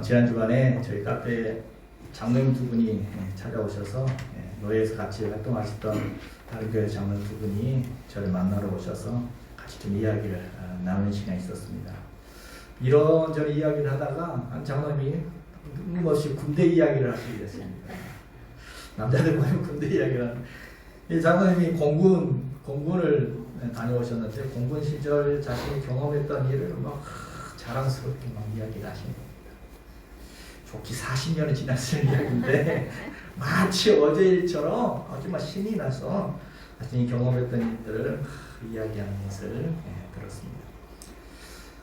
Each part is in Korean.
지난 주간에 저희 카페에 장로님 두 분이 찾아오셔서 노예에서 같이 활동하셨던 다른 교회 장로 두 분이 저를 만나러 오셔서 같이 좀 이야기를 나누는 시간이 있었습니다. 이런저런 이야기를 하다가 한 장로님이 뜬금없이 군대 이야기를 하시게 됐습니다. 남자들 보면 군대 이야기를 하는. 이 장로님이 공군을 다녀오셨는데 공군 시절 자신이 경험했던 일을 막 자랑스럽게 막 이야기를 하시는 겁니다. 좋기 40년이 지났을 이야기인데 마치 어제 일처럼 아주 막 신이 나서 자신이 경험했던 일들을 이야기하는 것을 들었습니다.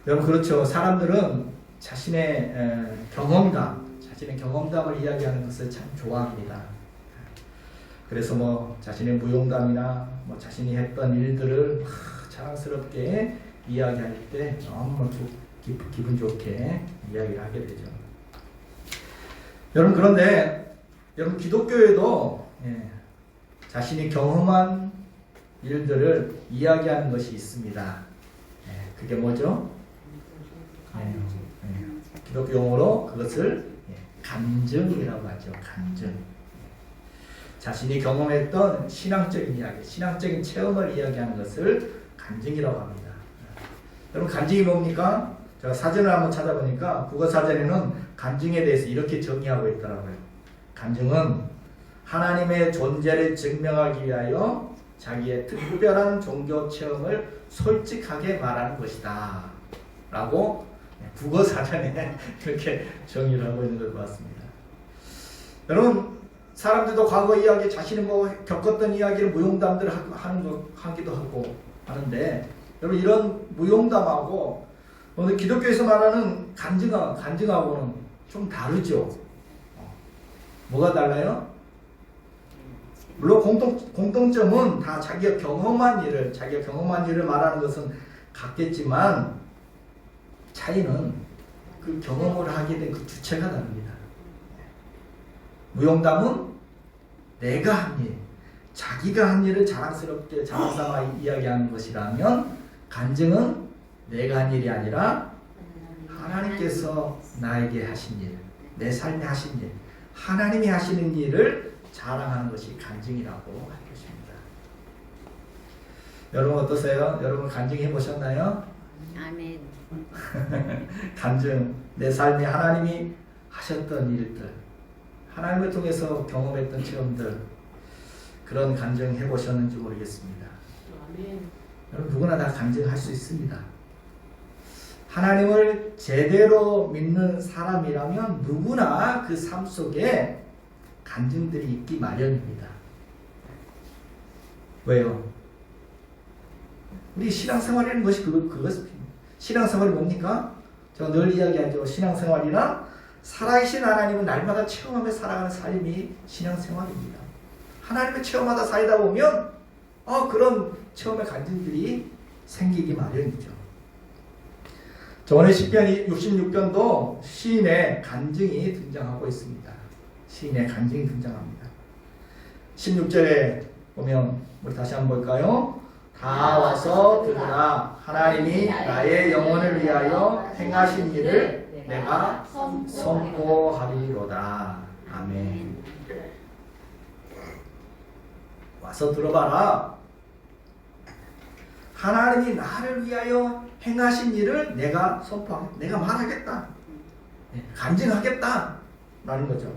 여러분 그렇죠. 사람들은 자신의 경험담을 이야기하는 것을 참 좋아합니다. 그래서 뭐 자신의 무용담이나 뭐 자신이 했던 일들을 자랑스럽게 이야기할 때 너무 기분 좋게 이야기를 하게 되죠. 여러분 그런데 여러분 기독교에도 자신이 경험한 일들을 이야기하는 것이 있습니다. 그게 뭐죠? 기독교 용어로 그것을 간증이라고 하죠. 간증. 자신이 경험했던 신앙적인 이야기, 신앙적인 체험을 이야기하는 것을 간증이라고 합니다. 여러분 간증이 뭡니까? 제가 사전을 한번 찾아보니까 국어사전에는 간증에 대해서 이렇게 정의하고 있더라고요. 간증은 하나님의 존재를 증명하기 위하여 자기의 특별한 종교 체험을 솔직하게 말하는 것이다 라고 국어사전에 그렇게 정의를 하고 있는 것 같습니다. 여러분 사람들도 과거 이야기, 자신이 뭐 겪었던 이야기를 무용담들 하기도 하고 하는데 여러분 이런 무용담하고 오늘 기독교에서 말하는 간증하고는 좀 다르죠. 뭐가 달라요? 물론 공통점은 다 자기가 경험한 일을 말하는 것은 같겠지만 차이는 그 경험을 하게 된 그 주체가 다릅니다. 무용담은 내가 한 일, 자기가 한 일을 자랑스럽게 자랑삼아 이야기하는 것이라면 간증은 내가 한 일이 아니라 하나님께서 나에게 하신 일, 내 삶에 하신 일, 하나님이 하시는 일을 자랑하는 것이 간증이라고 할 것입니다. 여러분 어떠세요? 여러분 간증해 보셨나요? 아멘. 간증, 내 삶에 하나님이 하셨던 일들, 하나님을 통해서 경험했던 체험들, 그런 간증 해보셨는지 모르겠습니다. 아멘. 여러분 누구나 다 간증할 수 있습니다. 하나님을 제대로 믿는 사람이라면 누구나 그 삶 속에 간증들이 있기 마련입니다. 왜요? 우리 신앙생활이라는 것이 그것입니다. 신앙생활이 뭡니까? 제가 늘 이야기하죠. 신앙생활이란 살아계신 하나님을 날마다 체험하며 살아가는 삶이 신앙생활입니다. 하나님을 체험하다 살다 보면 그런 체험의 간증들이 생기기 마련이죠. 오늘 시편 66편도 시인의 간증이 등장하고 있습니다. 시인의 간증이 등장합니다. 16절에 보면 우리 다시 한번 볼까요? 다 와서 들으라. 하나님이 나의 영혼을 위하여 행하신 일을 내가 선포하리로다. 아멘. 와서 들어봐라. 하나님이 나를 위하여 행하신 일을 내가 선포하겠다. 내가 말하겠다. 간증하겠다. 라는 거죠.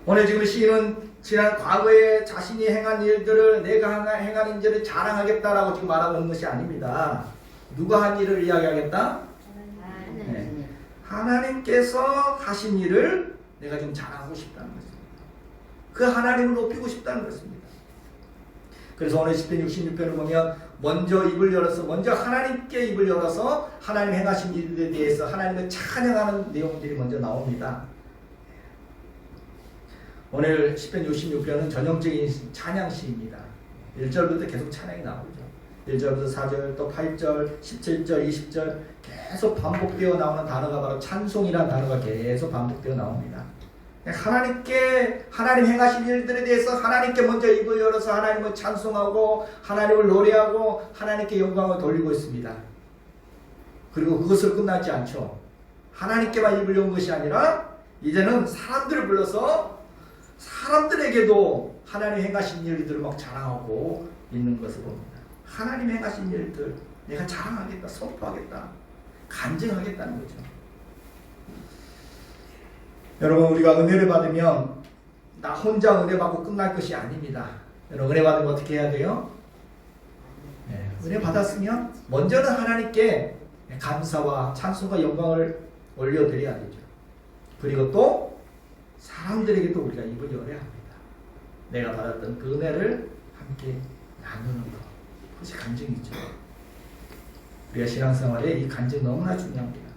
오늘 지금 시인은 지난 과거에 자신이 행한 일들을 내가 행한 일들을 자랑하겠다라고 지금 말하고 있는 것이 아닙니다. 누가 한 일을 이야기하겠다? 하나님께서 하신 일을 내가 좀 자랑하고 싶다는 것입니다. 그 하나님을 높이고 싶다는 것입니다. 그래서 오늘 시편 66편을 보면 먼저 하나님께 입을 열어서 하나님 행하신 일에 대해서 하나님을 찬양하는 내용들이 먼저 나옵니다. 오늘 시편 66편은 전형적인 찬양시입니다. 1절부터 계속 찬양이 나오죠. 1절부터 4절, 또 8절, 17절, 20절 계속 반복되어 나오는 단어가 바로 찬송이라는 단어가 계속 반복되어 나옵니다. 하나님 행하신 일들에 대해서 하나님께 먼저 입을 열어서 하나님을 찬송하고 하나님을 노래하고 하나님께 영광을 돌리고 있습니다. 그리고 그것을 끝나지 않죠. 하나님께만 입을 연 것이 아니라 이제는 사람들을 불러서 사람들에게도 하나님 행하신 일들을 막 자랑하고 있는 것을 봅니다. 하나님 행하신 일들 내가 자랑하겠다, 선포하겠다, 간증하겠다는 거죠. 여러분, 우리가 은혜를 받으면 나 혼자 은혜 받고 끝날 것이 아닙니다. 여러분, 은혜 받으면 어떻게 해야 돼요? 은혜 받았으면 먼저는 하나님께 감사와 찬송과 영광을 올려드려야 되죠. 그리고 또 사람들에게도 우리가 입을 열어야 합니다. 내가 받았던 그 은혜를 함께 나누는 것, 그것이 간증이죠. 우리가 신앙생활에 이 간증 너무나 중요합니다.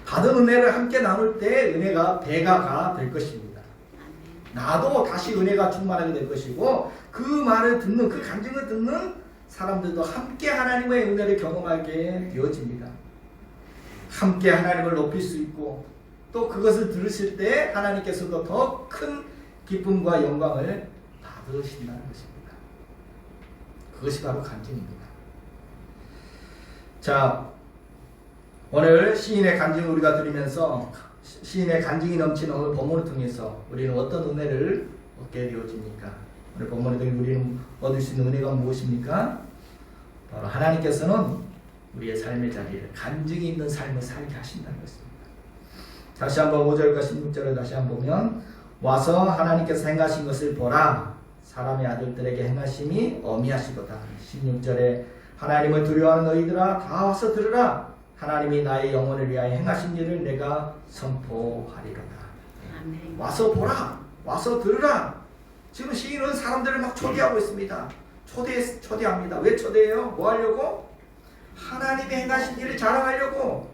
받은 은혜를 함께 나눌 때 은혜가 배가가 될 것입니다. 나도 다시 은혜가 충만하게 될 것이고, 그 말을 듣는, 그 간증을 듣는 사람들도 함께 하나님의 은혜를 경험하게 되어집니다. 함께 하나님을 높일 수 있고, 또 그것을 들으실 때 하나님께서도 더 큰 기쁨과 영광을 받으신다는 것입니다. 그것이 바로 간증입니다. 자, 오늘 시인의 간증을 우리가 들으면서 시인의 간증이 넘치는 오늘 본문을 통해서 우리는 어떤 은혜를 얻게 되어집니까? 오늘 본문을 통해 우리는 얻을 수 있는 은혜가 무엇입니까? 바로 하나님께서는 우리의 삶의 자리를 간증이 있는 삶을 살게 하신다는 것입니다. 다시 한번 5절과 16절을 다시 한번 보면, 와서 하나님께서 행하신 것을 보라, 사람의 아들들에게 행하심이 어미하시도다. 16절에 하나님을 두려워하는 너희들아 다 와서 들으라, 하나님이 나의 영혼을 위하여 행하신 일을 내가 선포하리로다. 아멘. 와서 보라, 와서 들으라. 지금 시인은 사람들을 막 초대하고 있습니다. 초대합니다. 왜 초대해요? 뭐 하려고? 하나님이 행하신 일을 자랑하려고.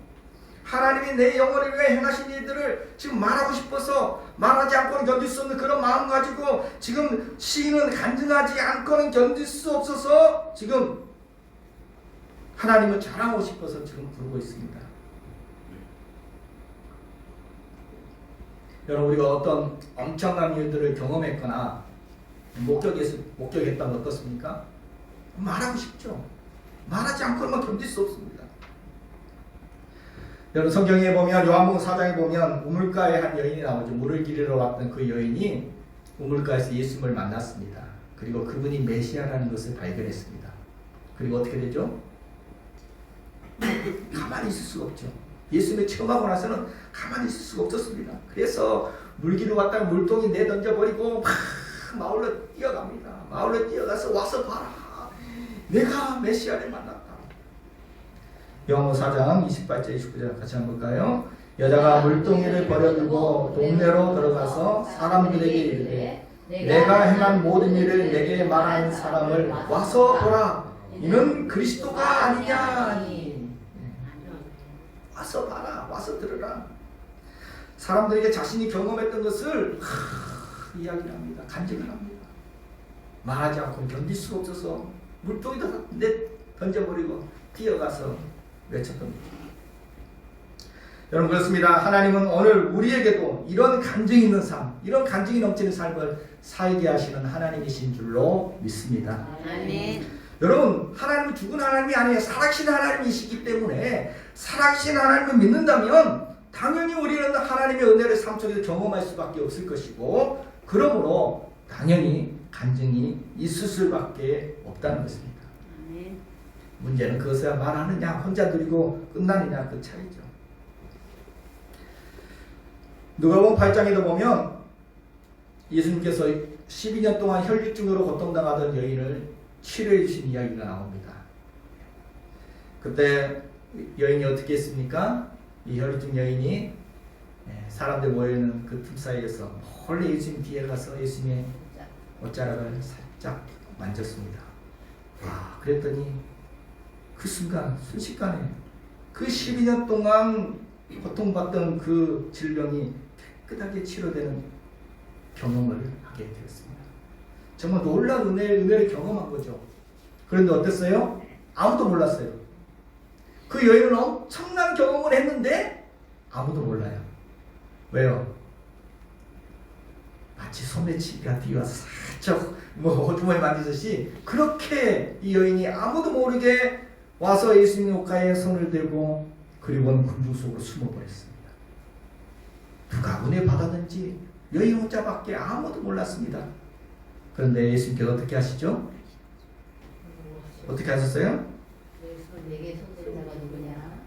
하나님이 내 영혼을 위해 행하신 일들을 지금 말하고 싶어서 말하지 않고는 견딜 수 없는 그런 마음 가지고 지금 시인은 간증하지 않고는 견딜 수 없어서 지금 하나님을 자랑하고 싶어서 지금 부르고 있습니다. 여러분, 우리가 어떤 엄청난 일들을 경험했거나 목격했다면 어떻습니까? 말하고 싶죠. 말하지 않고는 견딜 수 없습니다. 여러분, 성경에 보면 요한복음 4장에 보면 우물가에 한 여인이 나오죠. 물을 기르러 왔던 그 여인이 우물가에서 예수님을 만났습니다. 그리고 그분이 메시아라는 것을 발견했습니다. 그리고 어떻게 되죠? 가만히 있을 수가 없죠. 예수님을 체험하고 나서는 가만히 있을 수가 없었습니다. 그래서 물기로 왔다가 물통이 내던져버리고 막 마을로 뛰어갑니다. 마을로 뛰어가서 와서 봐라, 내가 메시아를 만났다. 요한복음 4장 28절 29절 같이 한번 볼까요? 여자가 물동이를 버려두고 동네로 들어가서 사람들에게 이르되 내가 행한 모든 일을 내게 말하는 사람을 와서 보라, 이는 그리스도가 아니냐. 와서 봐라, 와서 들으라. 사람들에게 자신이 경험했던 것을 이야기를 합니다. 간증을 합니다. 말하지 않고 견딜 수가 없어서 물동이도 던져버리고 뛰어가서 외쳤던 거죠. 여러분, 그렇습니다. 하나님은 오늘 우리에게도 이런 간증이 있는 삶, 이런 간증이 넘치는 삶을 살게 하시는 하나님이신 줄로 믿습니다. 아멘. 여러분, 하나님은 죽은 하나님이 아니에요. 살아계신 하나님이시기 때문에 살아계신 하나님을 믿는다면 당연히 우리는 하나님의 은혜를 삶 속에서 경험할 수밖에 없을 것이고, 그러므로 당연히 간증이 있을 수밖에 없다는 것입니다. 문제는 그것을 말하느냐, 혼자 누리고 끝나느냐, 그 차이죠. 누가복음 8장에도 보면 예수님께서 12년 동안 혈류증으로 고통당하던 여인을 치료해 주신 이야기가 나옵니다. 그때 여인이 어떻게 했습니까? 이 혈류증 여인이 사람들 모여있는 그 틈 사이에서 몰래 예수님 뒤에 가서 예수님의 옷자락을 살짝 만졌습니다. 그랬더니 그 순간, 순식간에 그 12년 동안 고통받던 그 질병이 깨끗하게 치료되는 경험을 하게 되었습니다. 정말 놀라운 은혜를 경험한 거죠. 그런데 어땠어요? 아무도 몰랐어요. 그 여인은 엄청난 경험을 했는데 아무도 몰라요. 왜요? 마치 소매치기가 뒤와서 살짝 호주머니 만지듯이 그렇게 이 여인이 아무도 모르게 와서 예수님 옷가에 손을 대고 그리고는 군중 속으로 숨어버렸습니다. 누가 은혜 받았는지 여인 혼자밖에 아무도 몰랐습니다. 그런데 예수님께서 어떻게 하시죠? 어떻게 하셨어요? 내게 손대자가 누구냐?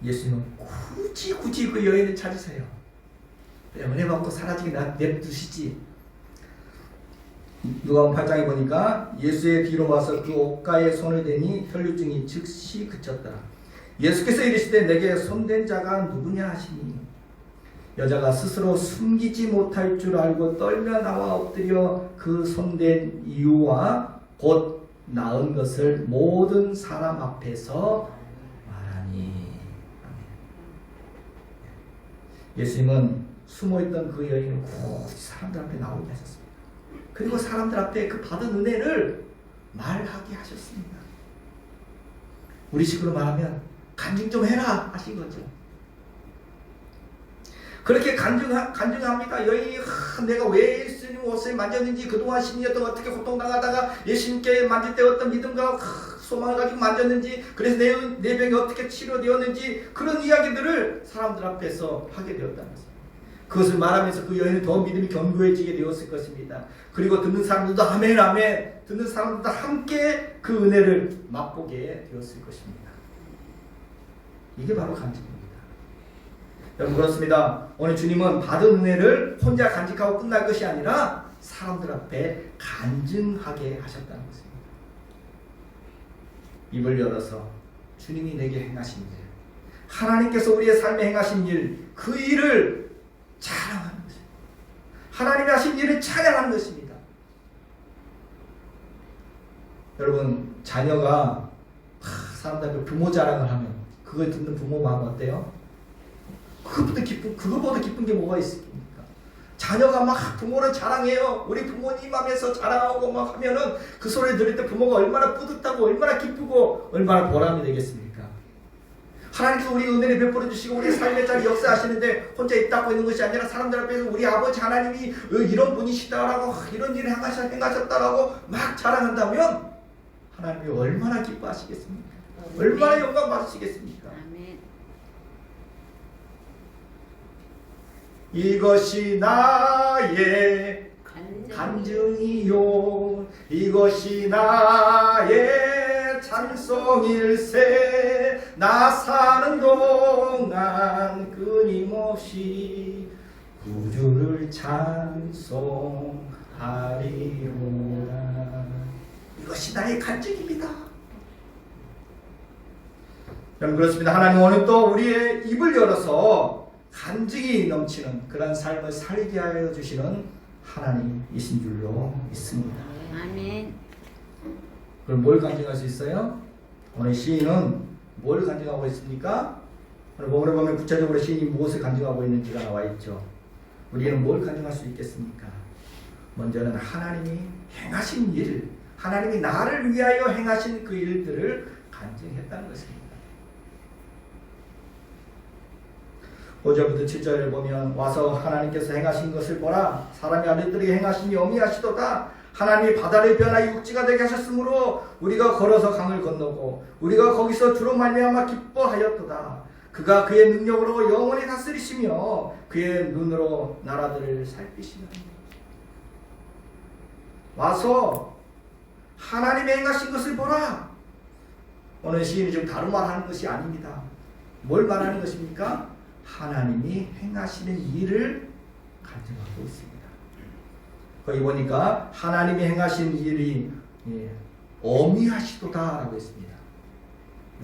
예수님은 굳이 그 여인을 찾으세요. 은혜 받고 사라지게 냅두시지. 누가복음 8장에 보니까 예수의 뒤로 와서 그 옷가에 손을 대니 혈류증이 즉시 그쳤다. 예수께서 이르시되 내게 손댄 자가 누구냐 하시니 여자가 스스로 숨기지 못할 줄 알고 떨며 나와 엎드려 그 손댄 이유와 곧 나은 것을 모든 사람 앞에서 말하니. 예수님은 숨어있던 그 여인을 굳이 사람들 앞에 나오게 하셨습니다. 그리고 사람들 앞에 그 받은 은혜를 말하게 하셨습니다. 우리식으로 말하면 간증 좀 해라 하신 거죠. 그렇게 간증합니다. 여인이 내가 왜 예수님 옷을 만졌는지, 그동안 10년 동안 어떻게 고통당하다가 예수님께 만질 때 어떤 믿음과 소망을 가지고 만졌는지, 그래서 내 병이 어떻게 치료되었는지, 그런 이야기들을 사람들 앞에서 하게 되었다는 것입니다. 그것을 말하면서 그 여인은 더 믿음이 견고해지게 되었을 것입니다. 그리고 듣는 사람들도 아멘 아멘, 듣는 사람들도 함께 그 은혜를 맛보게 되었을 것입니다. 이게 바로 간증입니다. 여러분, 그렇습니다. 오늘 주님은 받은 은혜를 혼자 간직하고 끝날 것이 아니라 사람들 앞에 간증하게 하셨다는 것입니다. 입을 열어서 주님이 내게 행하신 일, 하나님께서 우리의 삶에 행하신 일, 그 일을 자랑하는 것입니다. 하나님이 하신 일을 찬양하는 것입니다. 여러분, 자녀가 사람들 앞에 부모 자랑을 하면 그걸 듣는 부모 마음 어때요? 그거보다 기쁜 게 뭐가 있습니까? 자녀가 막 부모를 자랑해요. 우리 부모님 하면서 자랑하고 막 하면은 그 소리를 들을 때 부모가 얼마나 뿌듯하고 얼마나 기쁘고 얼마나 보람이 되겠습니까? 하나님께서 우리 은혜를 베풀어 주시고 우리 삶의 잘 역사하시는데 혼자 입 닫고 있는 것이 아니라 사람들 앞에서 우리 아버지 하나님이 이런 분이시다라고, 이런 일을 행하셨다라고 막 자랑한다면 하나님이 얼마나 기뻐하시겠습니까? 얼마나 영광 받으시겠습니까? 이것이 나의 간증이요, 이것이 나의 찬송일세. 나 사는 동안 끊임없이 구주를 찬송하리로다. 이것이 나의 간증입니다. 여러분, 그렇습니다. 하나님 오늘 또 우리의 입을 열어서 간증이 넘치는 그런 삶을 살게 하여 주시는 하나님이신 줄로 믿습니다. 아멘. 그럼 뭘 간증할 수 있어요? 오늘 시인은 뭘 간증하고 있습니까? 오늘 본문에 보면 구체적으로 시인이 무엇을 간증하고 있는지가 나와 있죠. 우리는 뭘 간증할 수 있겠습니까? 먼저는 하나님이 행하신 일, 하나님이 나를 위하여 행하신 그 일들을 간증했다는 것입니다. 5절부터 7절을 보면 와서 하나님께서 행하신 것을 보라. 사람이 아들들에게 행하심이 어미하시도다. 하나님이 바다를 변하여 육지가 되게 하셨으므로 우리가 걸어서 강을 건너고 우리가 거기서 주로 말미암아 기뻐하였도다. 그가 그의 능력으로 영원히 다스리시며 그의 눈으로 나라들을 살피시나니. 와서 하나님이 행하신 것을 보라. 오늘 시인이 지금 다른 말 하는 것이 아닙니다. 뭘 말하는 것입니까? 하나님이 행하시는 일을 간증하고 있습니다. 거기 보니까 하나님이 행하신 일이 어미하시도다 라고 했습니다.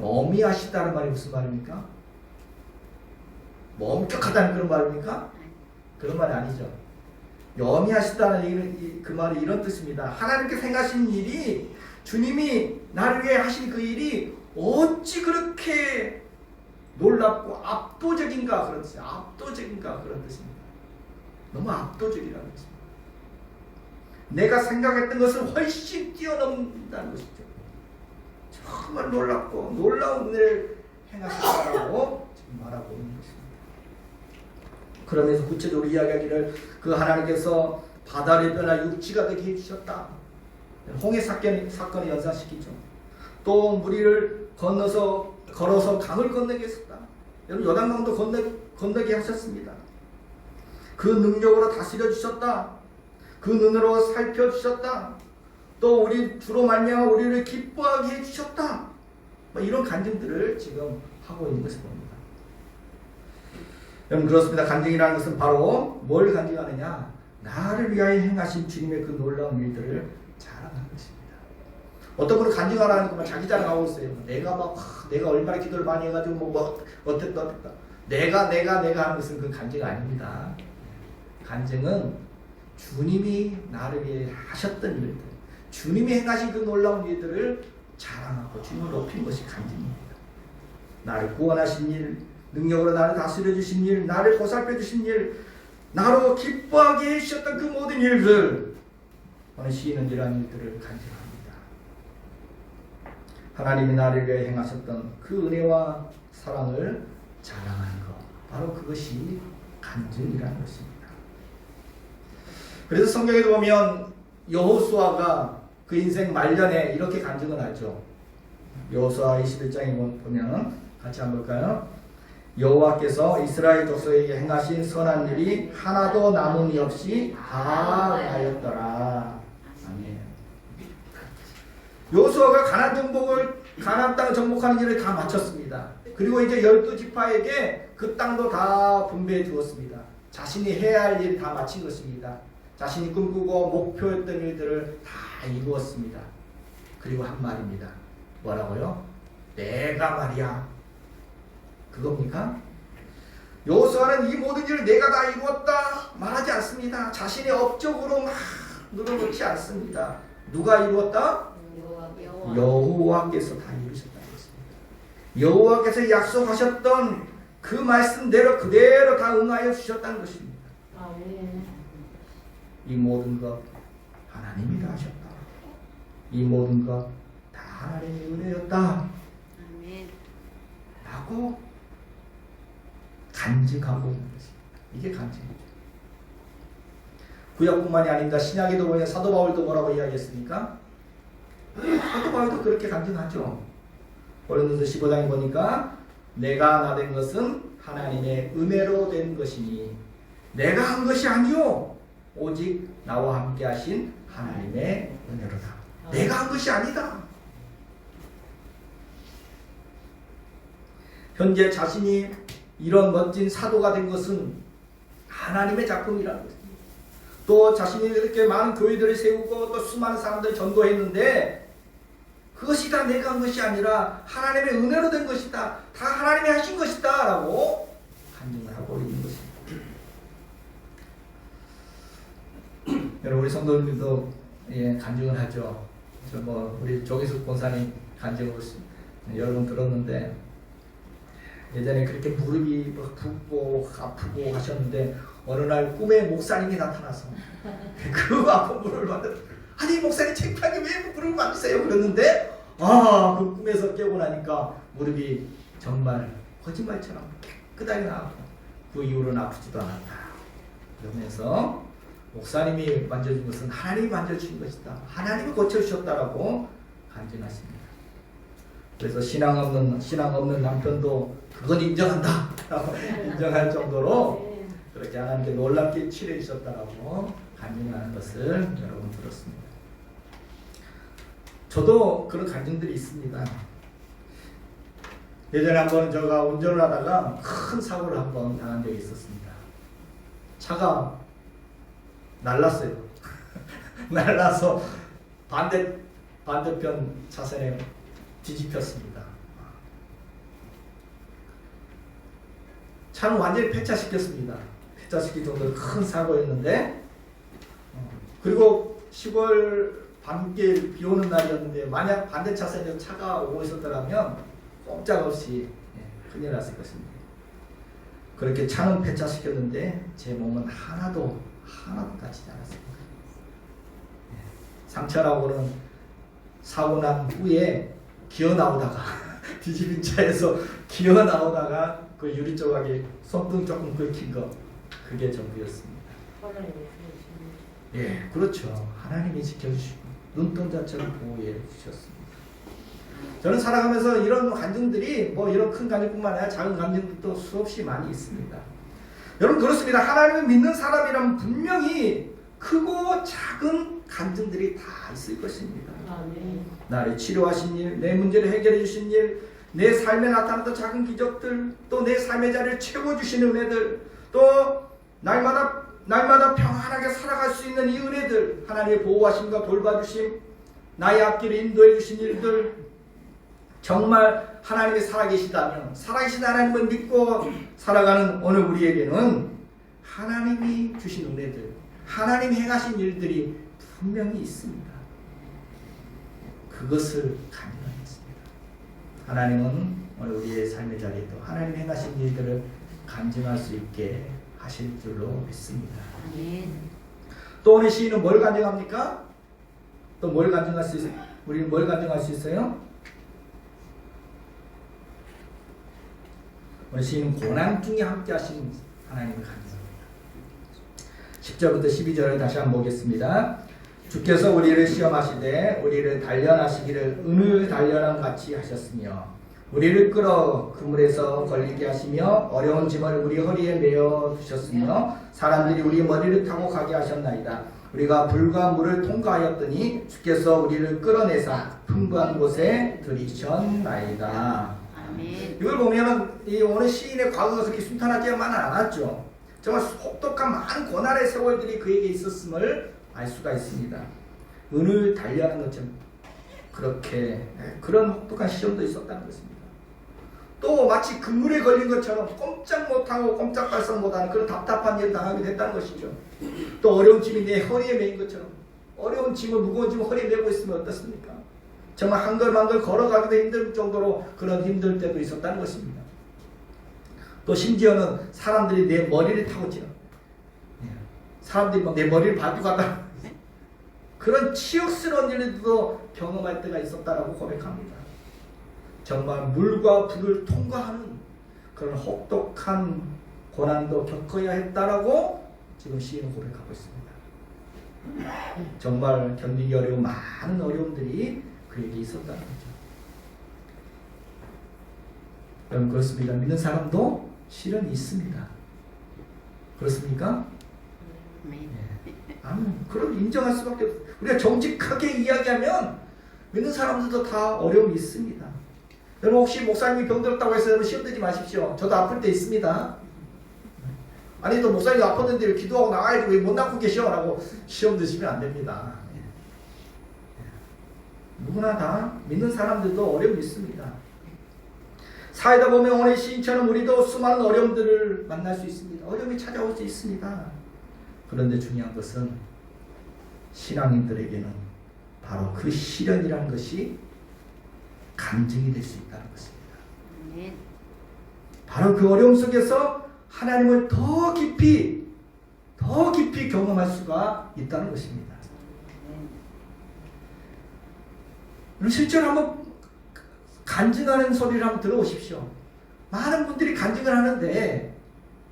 어미하시다는 말이 무슨 말입니까? 뭐 엄격하다는 그런 말입니까? 그런 말이 아니죠. 어미하시다는 그 말이 이런 뜻입니다. 하나님께서 행하신 일이, 주님이 나를 위해 하신 그 일이 어찌 그렇게 놀랍고 압도적인가 그런 뜻이에요. 압도적인가 그런 뜻입니다. 너무 압도적이라는 뜻입니다. 내가 생각했던 것을 훨씬 뛰어넘는다는 것이죠. 정말 놀랍고 놀라운 은혜를 행하셨다고 지금 말하고 있는 것입니다. 그러면서 구체적으로 이야기하기를 그 하나님께서 바다를 변화 육지가 되게 해주셨다. 홍해 사건을 연상시키죠. 또 무리를 건너서 걸어서 강을 건너게 했었다. 여러분 요단강도 건너게 하셨습니다. 그 능력으로 다스려 주셨다. 그 눈으로 살펴 주셨다. 또 우리 주로 말미암아 우리를 기뻐하게 해 주셨다. 뭐 이런 간증들을 지금 하고 있는 것을 봅니다. 여러분 그렇습니다. 간증이라는 것은 바로 뭘 간증하느냐? 나를 위하여 행하신 주님의 그 놀라운 일들을 자랑하는 것입니다. 어떤 분은 간증하라는 것만 자기 자랑하고 있어요. 내가 얼마나 기도를 많이 해가지고 어땠다. 내가 하는 것은 그 간증 아닙니다. 간증은 주님이 나를 위해 하셨던 일들, 주님이 행하신 그 놀라운 일들을 자랑하고 주님을 높인 것이 간증입니다. 나를 구원하신 일, 능력으로 나를 다스려 주신 일, 나를 보살펴 주신 일, 나로 기뻐하게 해주셨던 그 모든 일들, 오늘 시인은 이러한 일들을 간증합니다. 하나님이 나를 위해 행하셨던 그 은혜와 사랑을 자랑하는 것, 바로 그것이 간증이라는 것입니다. 그래서 성경에도 보면 여호수아가 그 인생 말년에 이렇게 간증을 하죠. 여호수아 21장에 보면 같이 한번 볼까요? 여호와께서 이스라엘 족속에게 행하신 선한 일이 하나도 남음이 없이 다 하였더라. 아멘. 여호수아가 가나안 땅을 정복하는 일을 다 마쳤습니다. 그리고 이제 12지파에게 그 땅도 다 분배해 주었습니다. 자신이 해야 할 일을 다 마친 것입니다. 자신이 꿈꾸고 목표했던 일들을 다 이루었습니다. 그리고 한 말입니다. 뭐라고요? 내가 말이야. 그겁니까? 여호수아는 이 모든 일을 내가 다 이루었다 말하지 않습니다. 자신의 업적으로 막 늘어놓지 않습니다. 누가 이루었다? 여호와께서 다 이루셨다는 것입니다. 여호와께서 약속하셨던 그 말씀대로 그대로 다 응하여 주셨다는 것입니다. 이 모든 것 하나님이 다 하셨다. 이 모든 것 다 하나님의 은혜였다. 라고 간직하고 있는 것입니다. 이게 간직이죠. 구약뿐만이 아닙니다. 신약에도 보면 사도 바울도 뭐라고 이야기했습니까? 사도 바울도 그렇게 간증하죠. 고린도서 15장에 보니까 내가 하나 된 것은 하나님의 은혜로 된 것이니 내가 한 것이 아니요 오직 나와 함께 하신 하나님의 은혜로다. 내가 한 것이 아니다. 현재 자신이 이런 멋진 사도가 된 것은 하나님의 작품이라는 것입니다. 또 자신이 이렇게 많은 교회들을 세우고 또 수많은 사람들을 전도했는데 그것이 다 내가 한 것이 아니라 하나님의 은혜로 된 것이다. 다 하나님이 하신 것이다. 라고 간증을 하고 있는 것입니다. 여러분 우리 성도님들도 간증을 하죠. 우리 조기숙 권사님 간증을 여러 번 들었는데 예전에 그렇게 무릎이 붓고 아프고 하셨는데 어느 날 꿈에 목사님이 나타나서 그 아픈 무릎을 만져 아니 목사님 창피하게 왜 무릎을 만지세요 그랬는데 그 꿈에서 깨고 나니까 무릎이 정말 거짓말처럼 깨끗하게 나았고 그 이후로는 아프지도 않았다. 그러면서 목사님이 만져준 것은 하나님이 만져주신 것이다. 하나님이 고쳐주셨다라고 간증하십니다. 그래서 신앙 없는 남편도 그건 인정한다 라고 인정할 정도로 그렇게 하나님께 놀랍게 치료해 주셨다라고 간증하는 것을 여러분 들었습니다. 저도 그런 간증들이 있습니다. 예전에 한번 제가 운전을 하다가 큰 사고를 한번 당한 적이 있었습니다. 차가 날랐어요. 날라서 반대편 차선에 뒤집혔습니다. 차는 완전히 폐차시켰습니다. 폐차시킬 정도로 큰 사고였는데 그리고 시골 밤길 비 오는 날이었는데 만약 반대 차선에 차가 오고 있었더라면 꼼짝없이 큰일 났을 것입니다. 그렇게 차는 폐차시켰는데 제 몸은 하나도 다치지 않았습니다. 상처라고는 사고 난 후에 기어 나오다가 뒤집힌 차에서 기어 나오다가 그 유리 조각이 손등 조금 긁힌 거 그게 전부였습니다. 그렇죠. 하나님이 지켜주시고 눈동자처럼 보호해 주셨습니다. 저는 살아가면서 이런 간증들이 뭐 이런 큰 간증뿐만 아니라 작은 간증들도 수없이 많이 있습니다. 여러분 그렇습니다. 하나님을 믿는 사람이라면 분명히 크고 작은 간증들이 다 있을 것입니다. 나를 치료하신 일, 내 문제를 해결해 주신 일, 내 삶에 나타났던 작은 기적들, 또 내 삶의 자리를 채워주시는 은혜들, 또 날마다 평안하게 살아갈 수 있는 이 은혜들, 하나님의 보호하심과 돌봐주심, 나의 앞길을 인도해 주신 일들, 정말 하나님이 살아계시다면, 살아계신 하나님을 믿고 살아가는 오늘 우리에게는 하나님이 주신 은혜들, 하나님이 행하신 일들이 분명히 있습니다. 그것을 간증하겠습니다. 하나님은 오늘 우리의 삶의 자리에도 하나님 행하신 일들을 간증할 수 있게 하실 줄로 믿습니다. 아멘. 또 오늘 시인은 뭘 간증합니까? 또 뭘 간증할 수 있어요? 우리는 뭘 간증할 수 있어요? 오늘 시인은 고난 중에 함께 하신 하나님을 간증합니다. 10절부터 12절을 다시 한번 보겠습니다. 주께서 우리를 시험하시되 우리를 단련하시기를 은을 단련함 같이 하셨으며 우리를 끌어 그물에서 걸리게 하시며 어려운 짐을 우리 허리에 메어 두셨으며 사람들이 우리 머리를 타고 가게 하셨나이다. 우리가 불과 물을 통과하였더니 주께서 우리를 끌어내사 풍부한 곳에 들이셨나이다. 아멘. 이걸 보면은 이 오늘 시인의 과거가 그렇게 순탄하지만은 않았죠. 정말 혹독한 많은 고난의 세월들이 그에게 있었음을 알 수가 있습니다. 은을 달리하는 것처럼 그렇게 그런 혹독한 시험도 있었다는 것입니다. 또 마치 그물에 걸린 것처럼 꼼짝 못하고 꼼짝달싹 못하는 그런 답답한 일을 당하게 됐다는 것이죠. 또 어려운 짐이 내 허리에 메인 것처럼 어려운 짐을 무거운 짐을 허리에 메고 있으면 어떻습니까? 정말 한 걸 한 걸 걸어가기도 힘들 정도로 그런 힘들 때도 있었다는 것입니다. 또 심지어는 사람들이 내 머리를 타고 지나 사람들이 막 내 머리를 밟고 간다 그런 치욕스러운 일들도 경험할 때가 있었다라고 고백합니다. 정말 물과 불을 통과하는 그런 혹독한 고난도 겪어야 했다라고 지금 시인은 고백하고 있습니다. 정말 견디기 어려운 많은 어려움들이 그에게 있었다는 거죠. 여러분 그렇습니다. 믿는 사람도 실은 있습니다. 그렇습니까? 아멘. 아멘. 그럼 인정할 수밖에 없어요. 우리가 정직하게 이야기하면 믿는 사람들도 다 어려움이 있습니다. 여러분 혹시 목사님이 병들었다고 해서 여러분 시험 들지 마십시오. 저도 아플 때 있습니다. 아니 또 목사님이 아팠는데 기도하고 나가야지 왜 못 낫고 계셔? 라고 시험 드시면 안 됩니다. 누구나 다 믿는 사람들도 어려움이 있습니다. 살다 보면 오늘 시인처럼 우리도 수많은 어려움들을 만날 수 있습니다. 어려움이 찾아올 수 있습니다. 그런데 중요한 것은 신앙인들에게는 바로 그 시련이라는 것이 간증이 될 수 있다는 것입니다. 아멘. 바로 그 어려움 속에서 하나님을 더 깊이 경험할 수가 있다는 것입니다. 실제로 한번 간증하는 소리를 한번 들어보십시오. 많은 분들이 간증을 하는데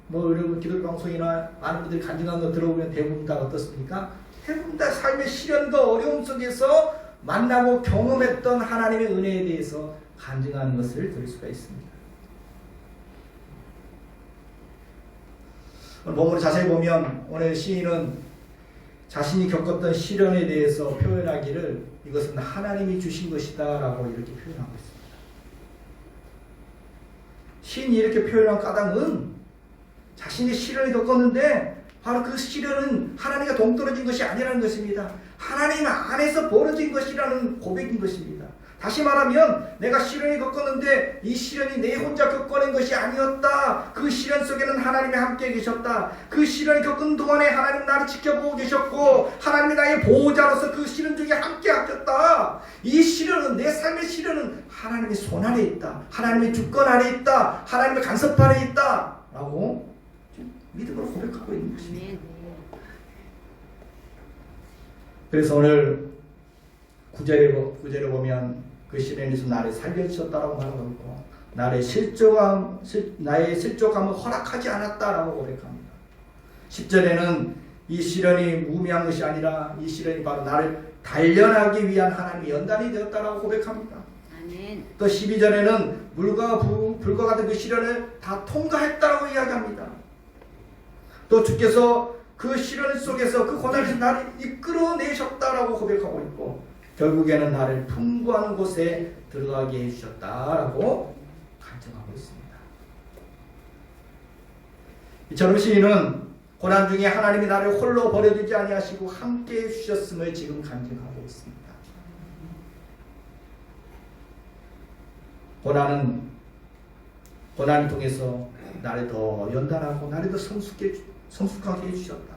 뭐 여러분 기독교 방송이나 많은 분들이 간증하는 거 들어보면 대부분 다 어떻습니까? 대부분 다 삶의 시련과 어려움 속에서 만나고 경험했던 하나님의 은혜에 대해서 간증하는 것을 들을 수가 있습니다. 오늘 본문을 자세히 보면 오늘 시인은 자신이 겪었던 시련에 대해서 표현하기를 이것은 하나님이 주신 것이다 라고 이렇게 표현하고 있습니다. 시인이 이렇게 표현한 까닭은 자신이 시련을 겪었는데 바로 그 시련은 하나님과 동떨어진 것이 아니라는 것입니다. 하나님 안에서 벌어진 것이라는 고백인 것입니다. 다시 말하면 내가 시련을 겪었는데 이 시련이 내 혼자 겪어낸 것이 아니었다. 그 시련 속에는 하나님이 함께 계셨다. 그 시련을 겪은 동안에 하나님 나를 지켜보고 계셨고 하나님이 나의 보호자로서 그 시련 중에 함께 하셨다. 이 시련은 내 삶의 시련은 하나님의 손 아래 있다. 하나님의 주권 아래 있다. 하나님의 간섭 아래 있다. 라고 믿음으로 고백하고 있는 것입니다. 그래서 오늘 9절에 보면 그 시련에서 나를 살려주셨다라고 말하고 있고 나의 실족함을 허락하지 않았다라고 고백합니다. 10절에는 이 시련이 무미한 것이 아니라 이 시련이 바로 나를 단련하기 위한 하나님의 연단이 되었다라고 고백합니다. 아멘. 또 12절에는 불과 같은 그 시련을 다 통과했다라고 이야기합니다. 또 주께서 그 시련 속에서 그 고난에서 나를 이끌어내셨다라고 고백하고 있고 결국에는 나를 풍부한 곳에 들어가게 해주셨다라고 간증하고 있습니다. 이처럼 시인은 고난 중에 하나님이 나를 홀로 버려두지 아니하시고 함께 해주셨음을 지금 간증하고 있습니다. 고난을 통해서 나를 더 연단하고 나를 더 성숙하게 해주셨다.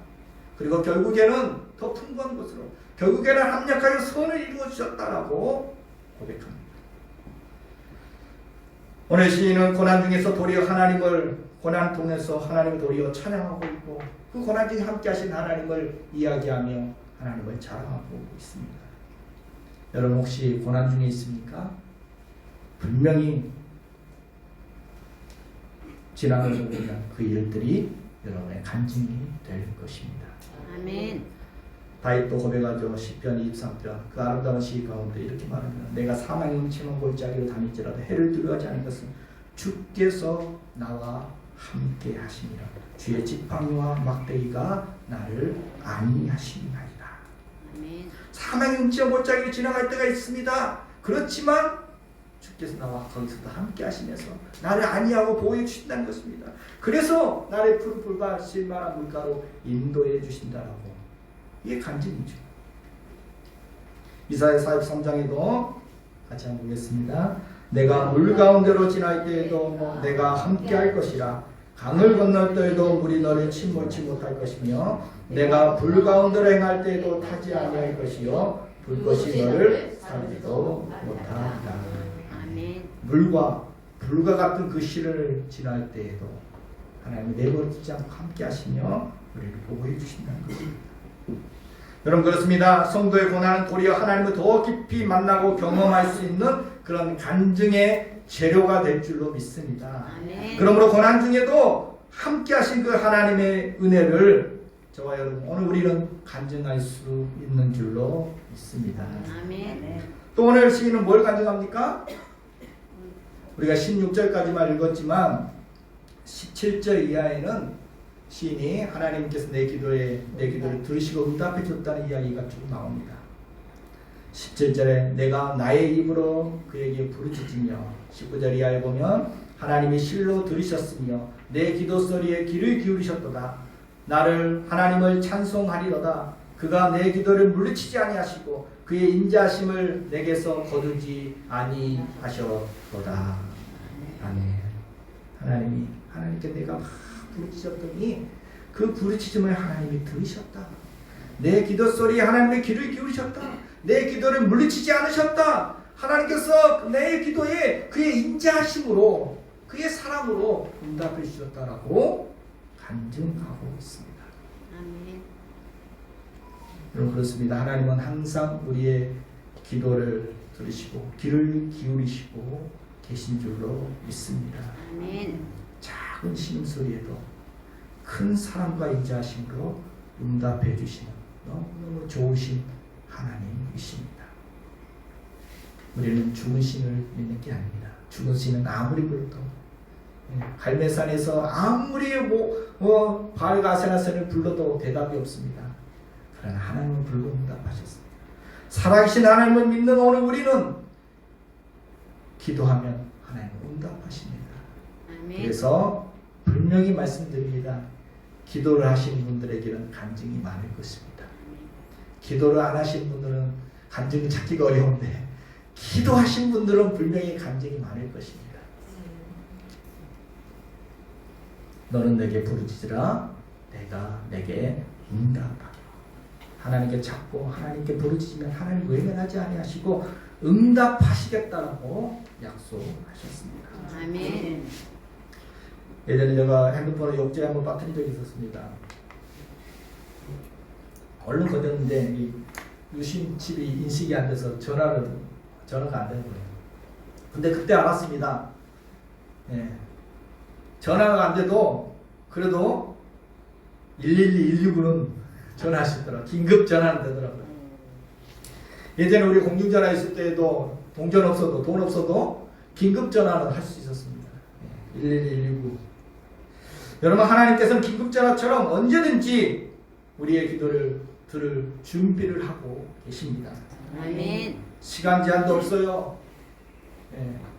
그리고 결국에는 더 풍부한 것으로 결국에는 합력하여 선을 이루어 주셨다라고 고백합니다. 오늘 시인은 고난 중에서 도리어 고난을 통해서 하나님을 도리어 찬양하고 있고 그 고난 중에 함께 하신 하나님을 이야기하며 하나님을 자랑하고 있습니다. 여러분 혹시 고난 중에 있습니까? 분명히 지나가고 보면 그 일들이 여러분의 간증이 될 것입니다. 아멘. 다윗도 고백하죠. 시편 23편 그 아름다운 시 가운데 이렇게 말합니다. 내가 사망의 음침한 골짜기로 다닐지라도 해를 두려워하지 않은 것은 주께서 나와 함께 하시니라. 주의 지팡이와 막대기가 나를 안위하시니라. 아멘. 사망의 음침한 골짜기를 지나갈 때가 있습니다. 그렇지만 주께서 나와 거기서도 함께 하시면서 나를 안위하고 보호해 주신다는 것입니다. 그래서 나를 푸른 풀과 실만한 물가로 인도해 주신다라고. 이게 간증이죠. 이사야 43장에도 같이 한번 보겠습니다. 내가 물 가운데로 지날 때에도 내가 함께 할 것이라. 강을 건널 때에도 물이 너를 침몰치 못할 것이며 내가 불 가운데로 행할 때에도 타지 아니할 것이요 불꽃이 너를 살리지도 못하리라. 아멘. 물과 불과 같은 그 시를 지날 때에도 하나님이 내버리지 않고 함께 하시며 우리를 보호해 주신다는 것입니다. 여러분 그렇습니다. 성도의 고난은 도리어 하나님을 더 깊이 만나고 경험할 수 있는 그런 간증의 재료가 될 줄로 믿습니다. 아멘. 그러므로 고난 중에도 함께 하신 그 하나님의 은혜를 저와 여러분 오늘 우리는 간증할 수 있는 줄로 믿습니다. 아멘. 또 오늘 시인은 뭘 간증합니까? 우리가 16절까지만 읽었지만 17절 이하에는 시인이 하나님께서 내 기도를 들으시고 응답해 줬다는 이야기가 쭉 나옵니다. 17절에 내가 나의 입으로 그에게 부르짖으며 19절 이하에 보면 하나님이 실로 들으셨으며 내 기도 소리에 귀를 기울이셨도다. 나를 하나님을 찬송하리로다. 그가 내 기도를 물리치지 아니하시고 그의 인자하심을 내게서 거두지 아니하셨도다. 아멘. 하나님께 내가 막 부르짖었더니 그 부르짖음을 하나님이 들으셨다. 내 기도 소리에 하나님의 귀를 기울이셨다. 내 기도를 물리치지 않으셨다. 하나님께서 내 기도에 그의 인자하심으로 그의 사랑으로 응답해 주셨다라고 간증하고 있습니다. 아멘. 여러분 그렇습니다. 하나님은 항상 우리의 기도를 들으시고 귀를 기울이시고 계신 줄로 믿습니다. 아멘. 작은 신음소리에도 큰 사랑과 인자하심으로 응답해 주시는 너무너무 좋으신 하나님이십니다. 우리는 죽은 신을 믿는 게 아닙니다. 죽은 신은 아무리 불러도 갈매산에서 아무리 바알가세나선을 불러도 대답이 없습니다. 그러나 하나님은 불러 응답하셨습니다. 살아계신 하나님을 믿는 오늘 우리는 기도하면 하나님은 응답하십니다. 아멘. 그래서 분명히 말씀드립니다. 기도를 하신 분들에게는 간증이 많을 것입니다. 기도를 안 하신 분들은 간증을 찾기가 어려운데 기도하신 분들은 분명히 간증이 많을 것입니다. 너는 내게 부르짖으라 내가 내게 응답하리라. 하나님께 찾고 하나님께 부르짖으면 하나님 외면하지 아니하시고 응답하시겠다라고 약속하셨습니다. 아멘. 예전에 제가 핸드폰에 욕제 한번 빠뜨린 적이 있었습니다. 얼른 거뒀는데 이 유심 칩이 인식이 안 돼서 전화가 안 되는 거예요. 근데 그때 알았습니다. 예. 전화가 안 돼도 그래도 112, 119는 전화하시더라고요. 긴급 전화는 되더라고요. 예전에 우리 공중전화 있을 때에도 동전 없어도 돈 없어도 긴급 전화는 할 수 있었습니다. 112. 여러분, 하나님께서는 긴급 전화처럼 언제든지 우리의 기도를 들을 준비를 하고 계십니다. 아멘. 시간 제한도 없어요.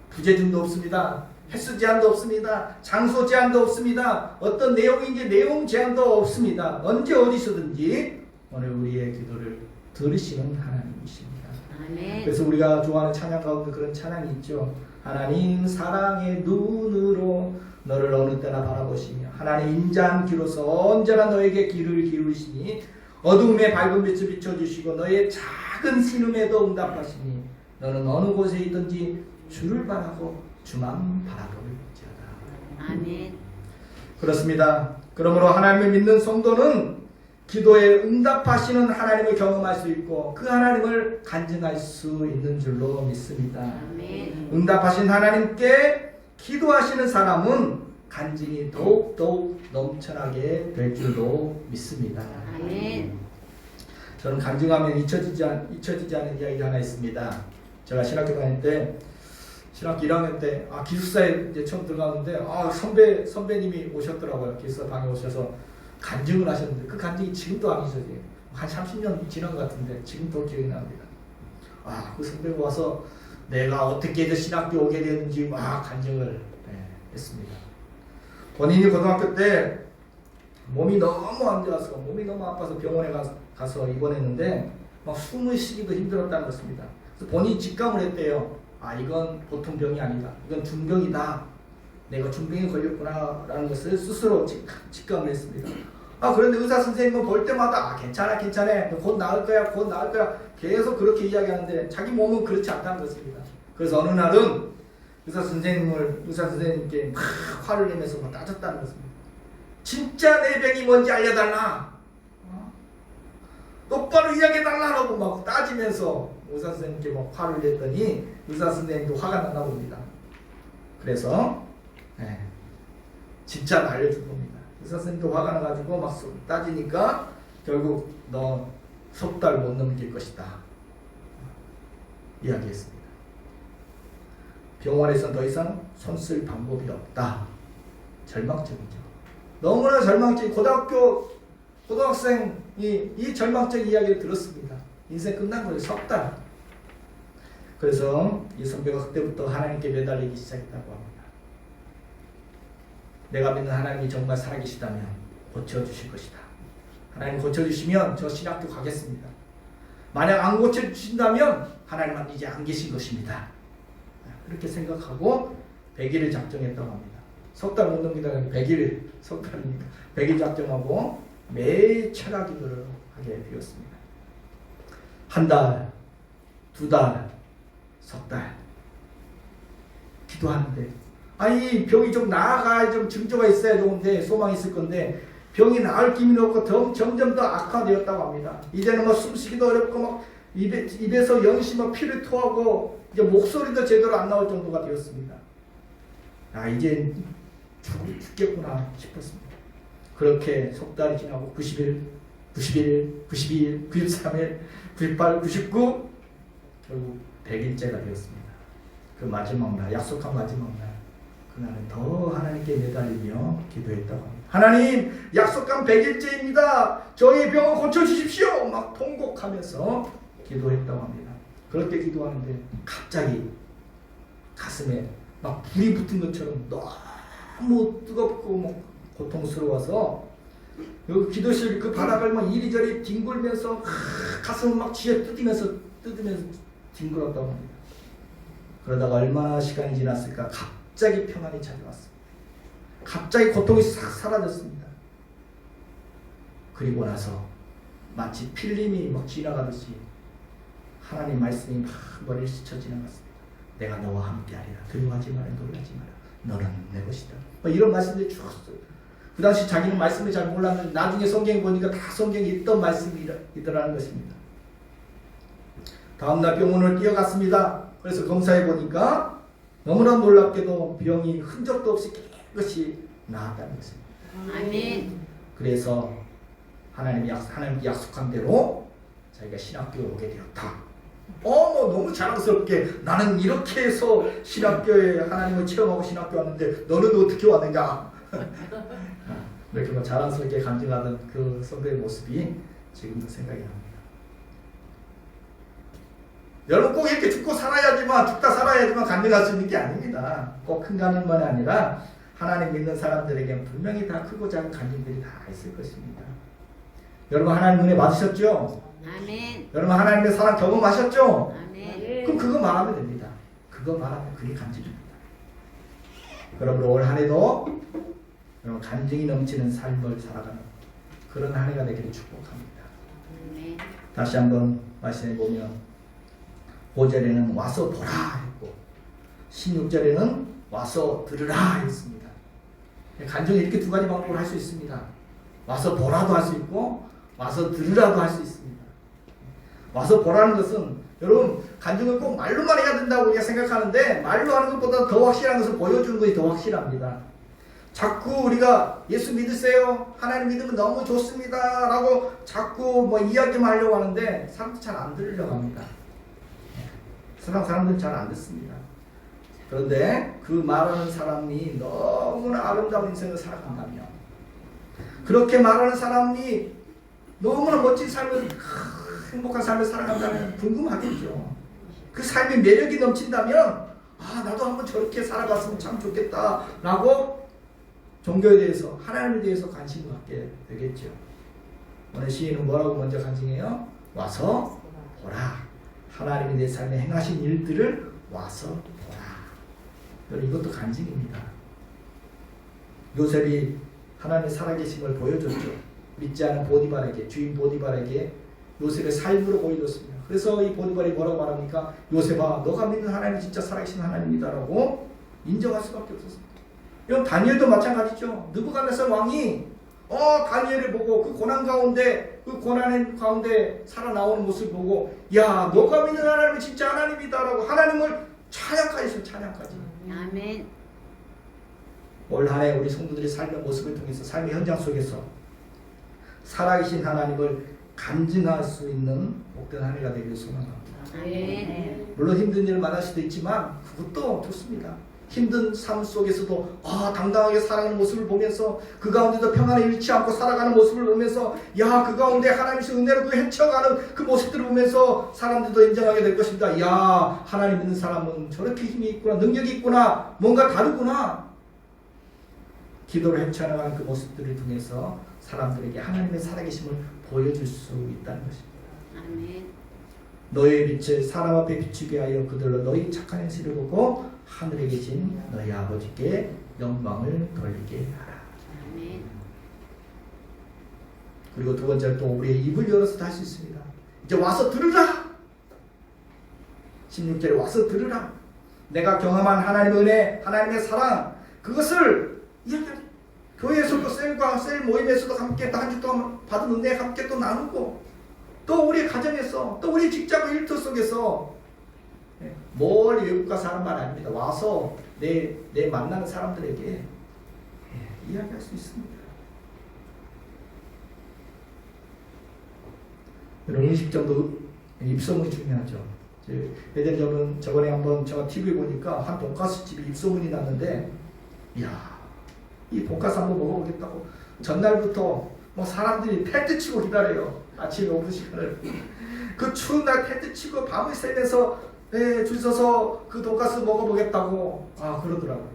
부재중도 없습니다. 횟수 제한도 없습니다. 장소 제한도 없습니다. 어떤 내용인지 내용 제한도 없습니다. 언제 어디서든지 오늘 우리의 기도를 들으시는 하나님이십니다. 아멘. 그래서 우리가 좋아하는 찬양 가운데 그런 찬양이 있죠. 하나님 사랑의 눈으로 너를 어느 때나 바라보시며 하나님 인자한 귀로서 언제나 너에게 귀를 기울이시니 어두움에 밝은 빛을 비춰주시고 너의 작은 신음에도 응답하시니 너는 어느 곳에 있든지 주를 바라고 주만 바라볼지어다. 아멘. 그렇습니다. 그러므로 하나님을 믿는 성도는 기도에 응답하시는 하나님을 경험할 수 있고 그 하나님을 간증할 수 있는 줄로 믿습니다. 아멘. 응답하신 하나님께 기도하시는 사람은 간증이 더욱더욱 넘쳐나게 될 줄로 믿습니다. 아멘. 저는 간증하면 잊혀지지 않은 이야기가 하나 있습니다. 제가 신학교 다닐 때 신학교 1학년 때 기숙사에 이제 처음 들어가는데 선배님이 오셨더라고요. 기숙사 방에 오셔서 간증을 하셨는데 그 간증이 지금도 안 잊어져요. 한 30년 지난 것 같은데 지금도 기억이 납니다. 그 선배가 와서 내가 어떻게 해서 신학교 오게 됐는지 막 간증을 했습니다. 본인이 고등학교 때 몸이 너무 안 좋아서 몸이 너무 아파서 병원에 가서 입원했는데 막 숨을 쉬기도 힘들었다는 것입니다. 그래서 본인이 직감을 했대요. 이건 보통 병이 아니다. 이건 중병이다. 내가 중병에 걸렸구나 라는 것을 스스로 직감을 했습니다. 그런데 의사 선생님은 볼 때마다 괜찮아 곧 나을 거야 계속 그렇게 이야기하는데 자기 몸은 그렇지 않다는 것입니다. 그래서 어느 날은 의사 선생님께 막 화를 내면서 막 따졌다는 것입니다. 진짜 내 병이 뭔지 알려달라. 똑바로 이야기해달라고 막 따지면서 의사 선생님께 막 화를 냈더니 의사 선생님도 화가 났나 봅니다. 그래서 진짜 알려줄 겁니다. 의사 선생님도 화가 나가지고 막 따지니까 결국 너 석 달 못 넘길 것이다 이야기했습니다. 병원에서 더 이상 손 쓸 방법이 없다. 절망적이죠. 너무나 절망적인 고등학생이 이 절망적인 이야기를 들었습니다. 인생 끝난 거예요. 석 달. 그래서 이 선배가 그때부터 하나님께 매달리기 시작했다고 합니다. 내가 믿는 하나님이 정말 살아계시다면 고쳐주실 것이다. 하나님 고쳐주시면 저 신학교 가겠습니다. 만약 안 고쳐주신다면 하나님은 이제 안 계신 것입니다. 그렇게 생각하고 100일을 작정했다고 합니다. 석 달 못 넘기다가 100일, 석 달입니까? 100일 작정하고 매일 철학 기도를 하게 되었습니다. 한 달, 두 달, 석 달 기도하는데 병이 좀 나아가 좀 증조가 있어야 좋은데 소망이 있을 건데 병이 나을 기미는 없고 점점 더 악화되었다고 합니다. 이제는 뭐 숨쉬기도 어렵고 막 입에서 연시 막 피를 토하고 이제 목소리도 제대로 안 나올 정도가 되었습니다. 이제 죽겠구나 싶었습니다. 그렇게 석 달이 지나고 90일, 91일, 92일, 93일, 98, 99 결국 100일째가 되었습니다. 그 마지막 날, 약속한 마지막 날 그날은 더 하나님께 매달리며 기도했다고 합니다. 하나님, 약속한 100일째입니다. 저희 병을 고쳐주십시오. 막 통곡하면서 기도했다고 합니다. 그렇게 기도하는데 갑자기 가슴에 막 불이 붙은 것처럼 너무 뜨겁고 막 고통스러워서 여기 기도실 그 바닥을 막 이리저리 뒹굴면서 가슴을 막 쥐어 뜯으면서 뒹굴었다고 합니다. 그러다가 얼마나 시간이 지났을까 갑자기 평안이 찾아왔습니다. 갑자기 고통이 싹 사라졌습니다. 그리고 나서 마치 필름이 막 지나가듯이 하나님 말씀이 막 머리를 스쳐 지나갔습니다. 내가 너와 함께하리라. 두려워하지 마라. 놀라지 마라. 너는 내 것이다. 이런 말씀들이 쭉 있어요. 그 당시 자기는 말씀을 잘 몰랐는데 나중에 성경에 보니까 다 성경에 있던 말씀이더라는 것입니다. 다음날 병원을 뛰어갔습니다. 그래서 검사해 보니까 너무나 놀랍게도 병이 흔적도 없이 깨끗이 나았다는 것입니다. 아멘. 그래서 하나님이 약속한 대로 자기가 신학교에 오게 되었다. 뭐 너무 자랑스럽게 나는 이렇게 해서 신학교에 하나님을 체험하고 신학교 왔는데 너는 어떻게 왔느냐. 이렇게 뭐 자랑스럽게 간증하던 그 선배의 모습이 지금도 생각이 납니다. 여러분 꼭 이렇게 죽다 살아야지만 간증할 수 있는 게 아닙니다. 꼭 큰 간증만이 아니라 하나님 믿는 사람들에게 분명히 다 크고 작은 간증들이 다 있을 것입니다. 여러분 하나님 은혜 받으셨죠? 아멘. 여러분 하나님의 사랑 경험하셨죠? 아멘. 그럼 그거 말하면 됩니다. 그거 말하면 그게 간증입니다. 여러분 올 한 해도 여러분 간증이 넘치는 삶을 살아가는 그런 한 해가 되기를 축복합니다. 아멘. 다시 한번 말씀해 보면 5절에는 와서 보라 했고 16절에는 와서 들으라 했습니다. 간증이 이렇게 두 가지 방법을 할 수 있습니다. 와서 보라도 할 수 있고 와서 들으라도 할 수 있습니다. 와서 보라는 것은 여러분 간증을 꼭 말로만 해야 된다고 우리가 생각하는데 말로 하는 것보다 더 확실한 것을 보여주는 것이 더 확실합니다. 자꾸 우리가 예수 믿으세요, 하나님 믿으면 너무 좋습니다 라고 자꾸 뭐 이야기만 하려고 하는데 사람들 잘 안 들으려고 합니다. 사람들은 잘 안 듣습니다. 그런데 그 말하는 사람이 너무나 아름다운 인생을 살아간다면, 그렇게 말하는 사람이 너무나 멋진 삶을, 행복한 삶을 살아간다면 궁금하겠죠. 그 삶이 매력이 넘친다면 나도 한번 저렇게 살아갔으면 참 좋겠다 라고 종교에 대해서, 하나님에 대해서 관심을 갖게 되겠죠. 오늘 시인은 뭐라고 먼저 간증해요? 와서 보라. 하나님이 내 삶에 행하신 일들을 와서 보라. 여러분 이것도 간증입니다. 요셉이 하나님의 살아계심을 보여줬죠. 믿지 않은 보디발에게, 주인 보디발에게 요셉의 삶으로 보여줬습니다. 그래서 이 보디발이 뭐라고 말합니까? 요셉아, 너가 믿는 하나님이 진짜 살아계신 하나님이다 라고 인정할 수밖에 없었습니다. 이건 다니엘도 마찬가지죠. 느부갓네살 왕이 다니엘을 보고 그 고난 가운데 살아나오는 모습을 보고, 야, 너가 믿는 하나님이 진짜 하나님이다 라고 하나님을 찬양까지 했어요. 찬양까지. 아멘. 올 한 해 우리 성도들의 삶의 모습을 통해서, 삶의 현장 속에서 살아계신 하나님을 간증할 수 있는 복된 한 해가 되기를 소망합니다. 아멘. 물론 힘든 일을 만날 수도 있지만 그것도 좋습니다. 힘든 삶 속에서도 당당하게 살아가는 모습을 보면서, 그 가운데도 평안을 잃지 않고 살아가는 모습을 보면서, 야, 그 가운데 하나님의 은혜로 헤쳐가는 그 모습들을 보면서 사람들도 인정하게 될 것입니다. 야, 하나님 믿는 사람은 저렇게 힘이 있구나, 능력이 있구나, 뭔가 다르구나. 기도를 헤쳐나가는 그 모습들을 통해서 사람들에게 하나님의 살아계심을 보여줄 수 있다는 것입니다. 아멘. 너의 빛을 사람 앞에 비추게 하여 그들로 너희 착한 행실을 보고 하늘에 계신 너희 아버지께 영광을 돌리게 하라. 아멘. 그리고 두 번째로 또 우리의 입을 열어서 할 수 있습니다. 이제 와서 들으라. 16절에 와서 들으라. 내가 경험한 하나님의 은혜, 하나님의 사랑, 그것을 이야기하라. 교회에서도 셀 모임에서도 함께 한 주 동안 받은 은혜 함께 또 나누고, 또 우리 가정에서, 또 우리 직장 일터 속에서 멀리 외국 가서 하는 말 아닙니다. 와서 내 만나는 사람들에게 이야기할 수 있습니다. 여러분 음식점도 입소문이 중요하죠. 예전에 저번에 한번 제가 TV 보니까 한 돈가스 집이 입소문이 났는데, 이야, 이 돈가스 한번 먹어보겠다고 전날부터 사람들이 텐트 치고 기다려요. 아침 오후 시간을. 그 추운 날 텐트 치고 밤을 새면서 줄 서서 그 돈가스 먹어보겠다고 그러더라고요.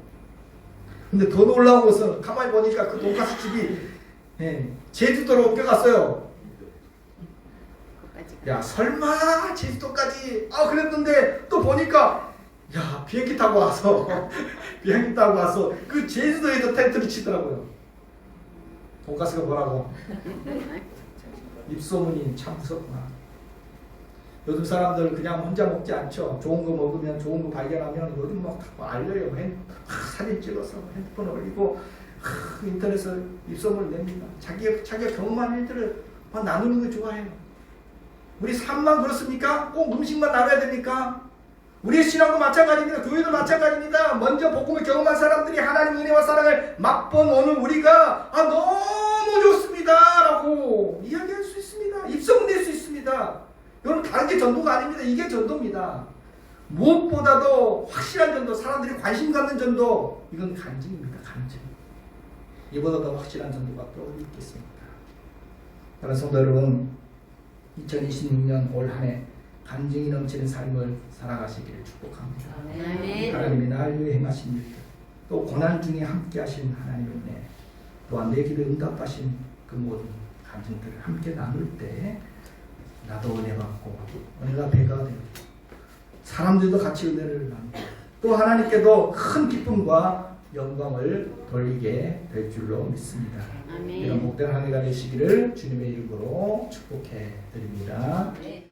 근데 더 놀라운 것은 가만히 보니까 그 돈가스 집이 제주도로 옮겨갔어요. 야, 설마 제주도까지 그랬는데 또 보니까, 야, 비행기 타고 와서 그 제주도에도 텐트를 치더라고요. 돈가스가 뭐라고. 입소문이 참 무섭구나. 요즘 사람들 그냥 혼자 먹지 않죠. 좋은 거 먹으면, 좋은 거 발견하면 요즘 막 알려요. 사진 찍어서 핸드폰 올리고 인터넷에 입소문을 냅니다. 자기가 경험한 일들을 막 나누는 거 좋아해요. 우리 삶만 그렇습니까? 꼭 음식만 나눠야 됩니까? 우리의 신앙도 마찬가지입니다. 교회도 마찬가지입니다. 먼저 복음을 경험한 사람들이 하나님 은혜와 사랑을 맛본 오늘 우리가 너무 좋습니다 라고 이야기할 수 있습니다. 입소문 낼 수 있습니다. 여러분 다른 게 게 전도가 아닙니다. 이게 전도입니다. 무엇보다도 확실한 전도, 사람들이 관심 갖는 전도, 이건 간증입니다. 간증. 이보다 더 확실한 전도가 또 어디 있겠습니까? 다른 성도 여러분, 2026년 올 한 해 간증이 넘치는 삶을 살아가시기를 축복합니다. 아멘. 하나님이 날 위해 행하신 일들, 또 고난 중에 함께 하신 하나님의 은혜, 또한 내 기도에 응답하신 그 모든 간증들을 함께 나눌 때 나도 은혜 받고 은혜가 배가 되고 사람들도 같이 은혜를 나누고 또 하나님께도 큰 기쁨과 영광을 돌리게 될 줄로 믿습니다. 아멘. 이런 복된 한 해가 되시기를 주님의 이름으로 축복해 드립니다. 네.